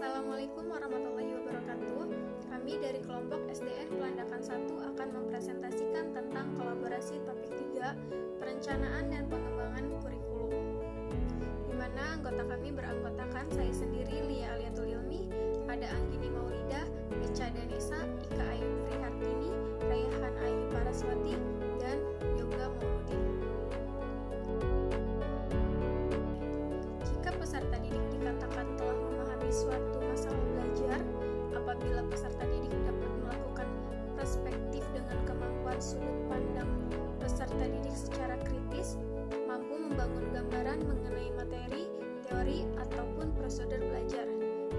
Assalamualaikum warahmatullahi wabarakatuh. Kami dari kelompok SDN Pelandakan 1 akan mempresentasikan tentang kolaborasi topik 3, perencanaan dan pengembangan kurikulum. Di mana anggota kami beranggotakan saya sendiri, Lia Aliatul Ilmi, ada Anggini Maulidah, Echa Danesa, Ika Ayu Frihartini, Rayhan Ayu Paraswati, dan Yoga Mauludin. Jika peserta didik dikatakan telah memahami suatu masalah belajar, apabila peserta didik dapat melakukan perspektif dengan kemampuan sudut pandang peserta didik secara kritis, mampu membangun gambaran mengenai materi, teori, ataupun prosedur belajar.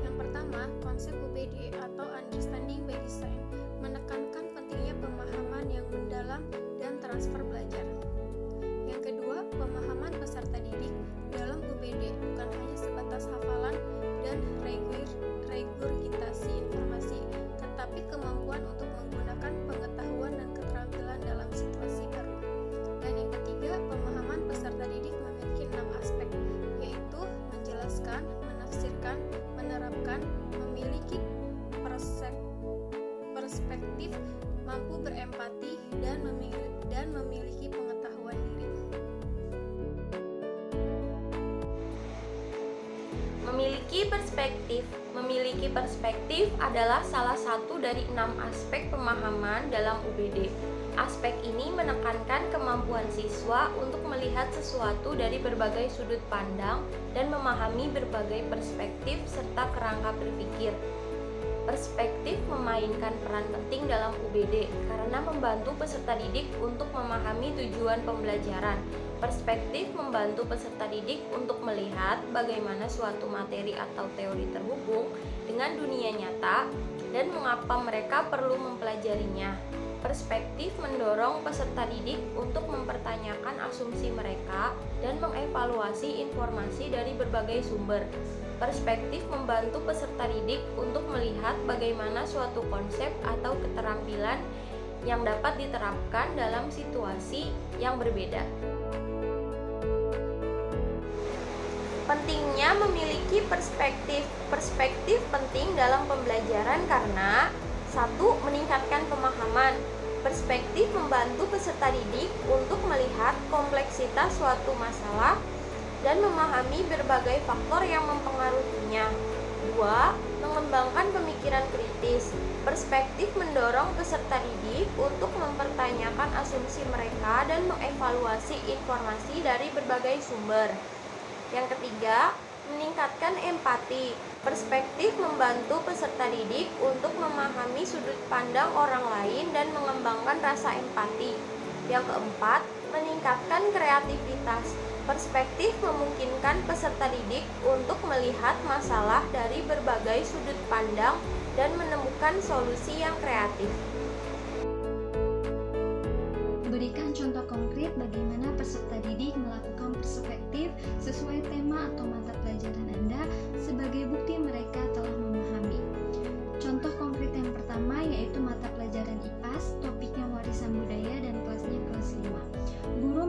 Yang pertama, konsep UBD atau Understanding by Design menekankan pentingnya pemahaman yang mendalam dan transfer belajar. Yang kedua, pemahaman peserta didik dalam UBD bukan hanya sebatas hafalan dan regurgitasi informasi, tetapi kemampuan untuk menggunakan pengetahuan dan keterampilan dalam situasi baru. Dan yang ketiga, pemahaman peserta didik memiliki 6 aspek, yaitu menjelaskan, menafsirkan, menerapkan, memiliki perspektif, mampu berempati, dan memiliki pengetahuan diri. Memiliki perspektif adalah salah satu dari 6 aspek pemahaman dalam UBD. Aspek ini menekankan kemampuan siswa untuk melihat sesuatu dari berbagai sudut pandang dan memahami berbagai perspektif serta kerangka berpikir. Perspektif memainkan peran penting dalam UBD karena membantu peserta didik untuk memahami tujuan pembelajaran. Perspektif membantu peserta didik untuk melihat bagaimana suatu materi atau teori terhubung dengan dunia nyata dan mengapa mereka perlu mempelajarinya. Perspektif mendorong peserta didik untuk mempertanyakan asumsi mereka dan mengevaluasi informasi dari berbagai sumber. Perspektif membantu peserta didik untuk melihat bagaimana suatu konsep atau keterampilan yang dapat diterapkan dalam situasi yang berbeda. Pentingnya memiliki perspektif. Perspektif penting dalam pembelajaran karena 1. Meningkatkan pemahaman. Perspektif membantu peserta didik untuk melihat kompleksitas suatu masalah dan memahami berbagai faktor yang mempengaruhinya. 2. Mengembangkan pemikiran kritis. Perspektif mendorong peserta didik untuk mempertanyakan asumsi mereka dan mengevaluasi informasi dari berbagai sumber. Yang ketiga, meningkatkan empati. Perspektif membantu peserta didik untuk memahami sudut pandang orang lain dan mengembangkan rasa empati. Yang keempat, meningkatkan kreativitas. Perspektif memungkinkan peserta didik untuk melihat masalah dari berbagai sudut pandang dan menemukan solusi yang kreatif. Berikan contoh konkret bagaimana peserta didik melakukan perspektif sesuai tema atau mata pelajaran Anda sebagai bukti mereka telah memahami. Contoh konkret yang pertama yaitu mata pelajaran IPAS, topiknya warisan budaya dan kelasnya kelas 5. Guru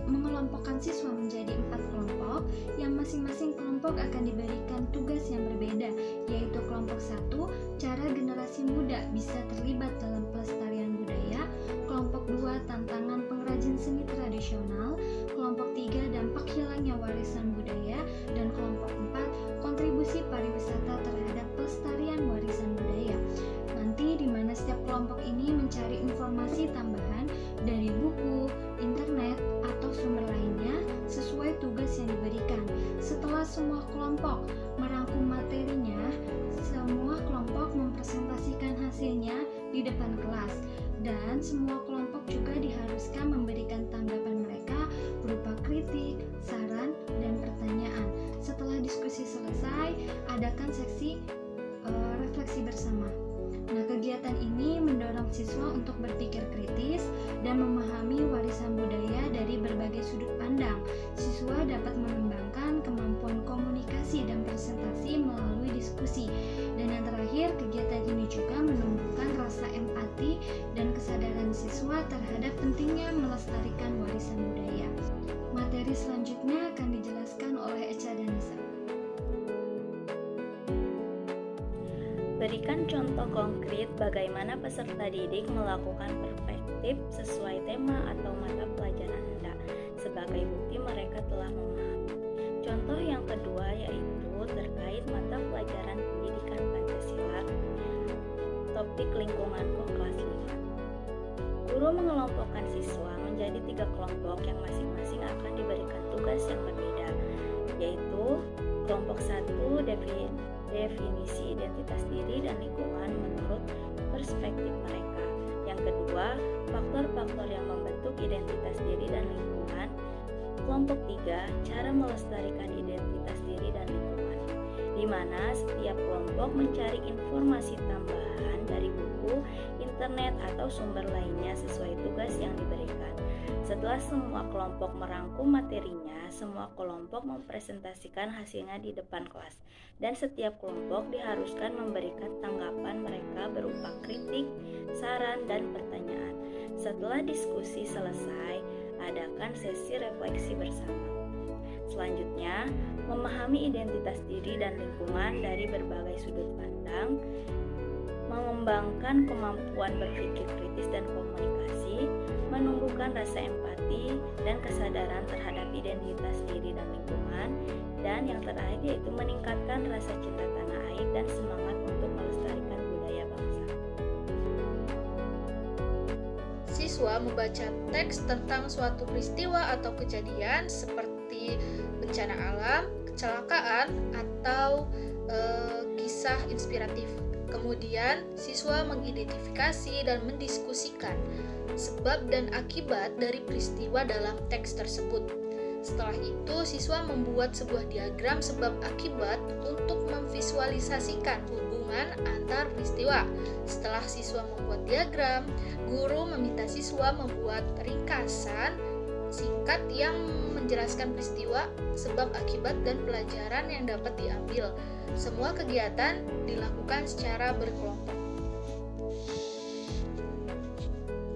mengelompokkan siswa menjadi 4 kelompok yang masing-masing kelompok akan diberikan tugas yang berbeda, yaitu kelompok 1, cara generasi muda bisa terlibat dalam pelestarian budaya, kelompok 2, tantangan pengrajin seni tradisional, kelompok 3, dampak hilangnya warisan budaya, dan kelompok 4, kontribusi pariwisata terhadap pelestarian warisan budaya. Nanti di mana setiap kelompok ini mencari informasi tambahan dari buku, internet, atau sumber lainnya sesuai tugas yang diberikan. Setelah semua kelompok merangkum materinya, semua kelompok mempresentasikan hasilnya di depan kelas, dan semua kelompok juga diharuskan memberikan tanggapan mereka berupa kritik, saran, dan pertanyaan. Setelah diskusi selesai, adakan seksi refleksi bersama. Nah, kegiatan ini mendorong siswa untuk berpikir kritis dan memahami warisan budaya dari berbagai sudut pandang. Siswa dapat mengembangkan kemampuan komunikasi dan presentasi melalui diskusi. Dan yang terakhir, kegiatan ini juga menumbuhkan rasa empati dan kesadaran siswa terhadap pentingnya melestarikan warisan budaya. Materi selanjutnya akan dijelaskan oleh Echa Danesa. Berikan contoh konkret bagaimana peserta didik melakukan perspektif sesuai tema atau mata pelajaran Anda sebagai bukti mereka telah memahami. Contoh yang kedua yaitu terkait mata pelajaran pendidikan Pancasila, topik lingkunganku kelas 5. Guru mengelompokkan siswa menjadi 3 kelompok yang masing-masing akan diberikan tugas yang berbeda, yaitu kelompok 1 definisi identitas diri dan lingkungan menurut perspektif mereka. Yang kedua, faktor-faktor yang membentuk identitas diri dan lingkungan. Kelompok 3, cara melestarikan identitas diri dan lingkungan, di mana setiap kelompok mencari informasi tambahan dari buku, internet, atau sumber lainnya sesuai tugas yang diberikan. Setelah semua kelompok merangkum materinya, semua kelompok mempresentasikan hasilnya di depan kelas, dan setiap kelompok diharuskan memberikan tanggapan mereka berupa kritik, saran, dan pertanyaan. Setelah diskusi selesai, adakan sesi refleksi bersama. Selanjutnya, memahami identitas diri dan lingkungan dari berbagai sudut pandang, mengembangkan kemampuan berpikir kritis dan komunikasi, menumbuhkan rasa empati dan kesadaran terhadap identitas diri dan lingkungan, dan yang terakhir yaitu meningkatkan rasa cinta tanah air dan semangat untuk melestarikan budaya bangsa. Siswa membaca teks tentang suatu peristiwa atau kejadian seperti bencana alam, kecelakaan, atau kisah inspiratif. Kemudian, siswa mengidentifikasi dan mendiskusikan sebab dan akibat dari peristiwa dalam teks tersebut. Setelah itu, siswa membuat sebuah diagram sebab akibat untuk memvisualisasikan hubungan antar peristiwa. Setelah siswa membuat diagram, guru meminta siswa membuat ringkasan singkat yang menjelaskan peristiwa, sebab akibat, dan pelajaran yang dapat diambil. Semua kegiatan dilakukan secara berkelompok.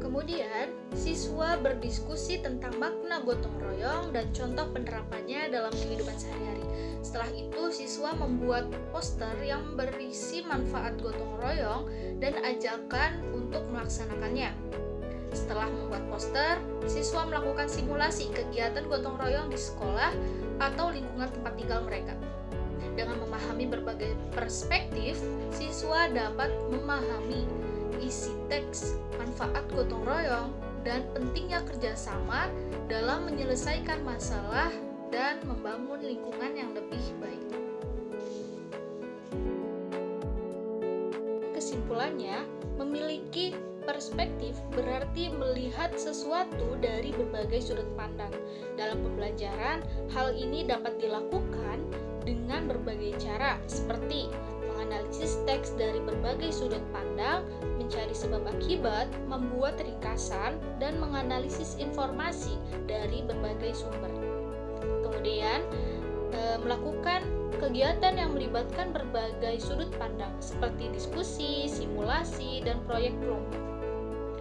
Kemudian, siswa berdiskusi tentang makna gotong royong dan contoh penerapannya dalam kehidupan sehari-hari. Setelah itu, siswa membuat poster yang berisi manfaat gotong royong dan ajakan untuk melaksanakannya. Setelah membuat poster, siswa melakukan simulasi kegiatan gotong royong di sekolah atau lingkungan tempat tinggal mereka. Dengan memahami berbagai perspektif, siswa dapat memahami isi teks, manfaat gotong royong, dan pentingnya kerjasama dalam menyelesaikan masalah dan membangun lingkungan yang lebih baik. Kesimpulannya, memiliki perspektif berarti melihat sesuatu dari berbagai sudut pandang. Dalam pembelajaran, hal ini dapat dilakukan dengan berbagai cara, seperti menganalisis teks dari berbagai sudut pandang, mencari sebab akibat, membuat ringkasan, dan menganalisis informasi dari berbagai sumber. Kemudian, melakukan kegiatan yang melibatkan berbagai sudut pandang, seperti diskusi, simulasi, dan proyek kelompok.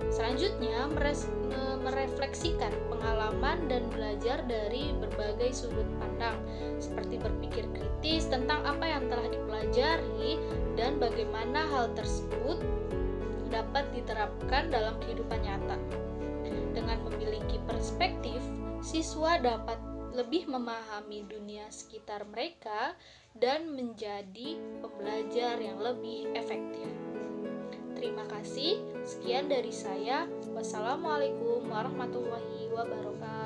Selanjutnya, merefleksikan pengalaman dan belajar dari berbagai sudut pandang, seperti berpikir kritis tentang apa yang telah dipelajari dan bagaimana hal tersebut dapat diterapkan dalam kehidupan nyata. Dengan memiliki perspektif, siswa dapat lebih memahami dunia sekitar mereka dan menjadi pembelajar yang lebih efektif. Terima kasih. Sekian dari saya. Wassalamualaikum warahmatullahi wabarakatuh.